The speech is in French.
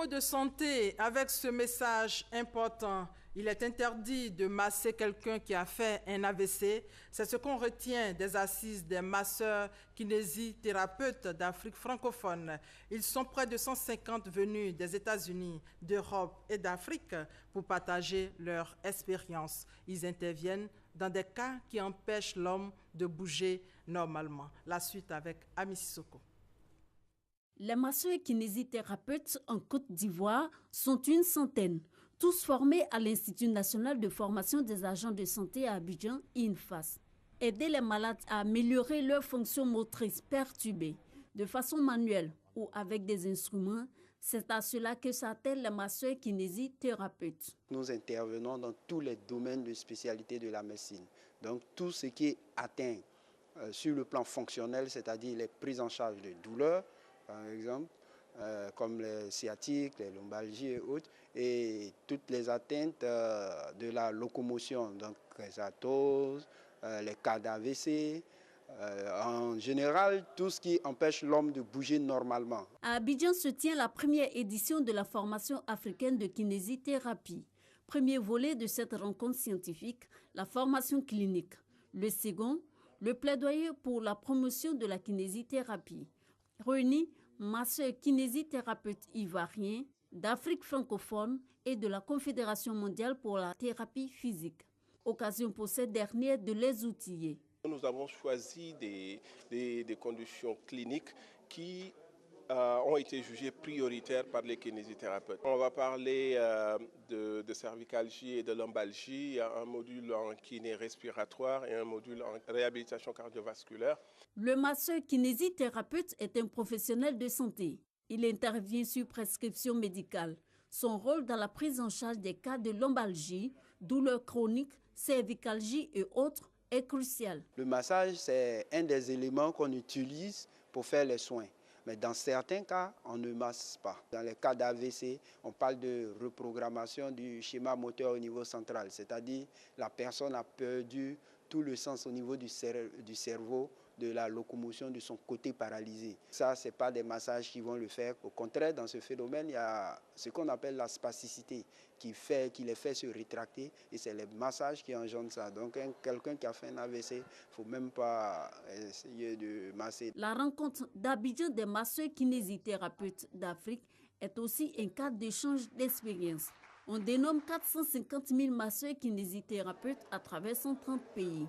mot de santé avec ce message important. Il est interdit de masser quelqu'un qui a fait un AVC. C'est ce qu'on retient des assises des masseurs kinésithérapeutes d'Afrique francophone. Ils sont près de 150 venus des États-Unis, d'Europe et d'Afrique pour partager leur expérience. Ils interviennent dans des cas qui empêchent l'homme de bouger normalement. La suite avec Ami Sissoko. Les masseurs kinésithérapeutes en Côte d'Ivoire sont une centaine, tous formés à l'Institut national de formation des agents de santé à Abidjan, INFAS. Aider les malades à améliorer leurs fonctions motrices perturbées, de façon manuelle ou avec des instruments, c'est à cela que s'attellent les masseurs kinésithérapeutes. Nous intervenons dans tous les domaines de spécialité de la médecine. Donc tout ce qui est atteint sur le plan fonctionnel, c'est-à-dire les prises en charge de douleurs, par exemple, comme les sciatiques, les lombalgies et autres, et toutes les atteintes de la locomotion, donc les arthroses, les cas d'AVC, en général, tout ce qui empêche l'homme de bouger normalement. À Abidjan se tient la première édition de la formation africaine de kinésithérapie. Premier volet de cette rencontre scientifique, la formation clinique. Le second, le plaidoyer pour la promotion de la kinésithérapie. Réunis, masseurs kinésithérapeutes ivoiriens, d'Afrique francophone et de la Confédération mondiale pour la thérapie physique. Occasion pour ces derniers de les outiller. Nous avons choisi des conditions cliniques qui ont été jugées prioritaires par les kinésithérapeutes. On va parler de cervicalgie et de lombalgie. Il y a un module en kiné respiratoire et un module en réhabilitation cardiovasculaire. Le masseur kinésithérapeute est un professionnel de santé. Il intervient sur prescription médicale. Son rôle dans la prise en charge des cas de lombalgie, douleurs chroniques, cervicalgie et autres est crucial. Le massage, c'est un des éléments qu'on utilise pour faire les soins. Mais dans certains cas, on ne masse pas. Dans les cas d'AVC, on parle de reprogrammation du schéma moteur au niveau central. C'est-à-dire la personne a perdu tout le sens au niveau du cerveau, de la locomotion, de son côté paralysé. Ça, ce n'est pas des massages qui vont le faire. Au contraire, dans ce phénomène, il y a ce qu'on appelle la spasticité qui les fait se rétracter et c'est les massages qui engendrent ça. Donc, quelqu'un qui a fait un AVC, il ne faut même pas essayer de masser. La rencontre d'Abidjan des masseurs kinésithérapeutes d'Afrique est aussi un cadre d'échange d'expérience. On dénomme 450 000 masseurs kinésithérapeutes à travers 130 pays.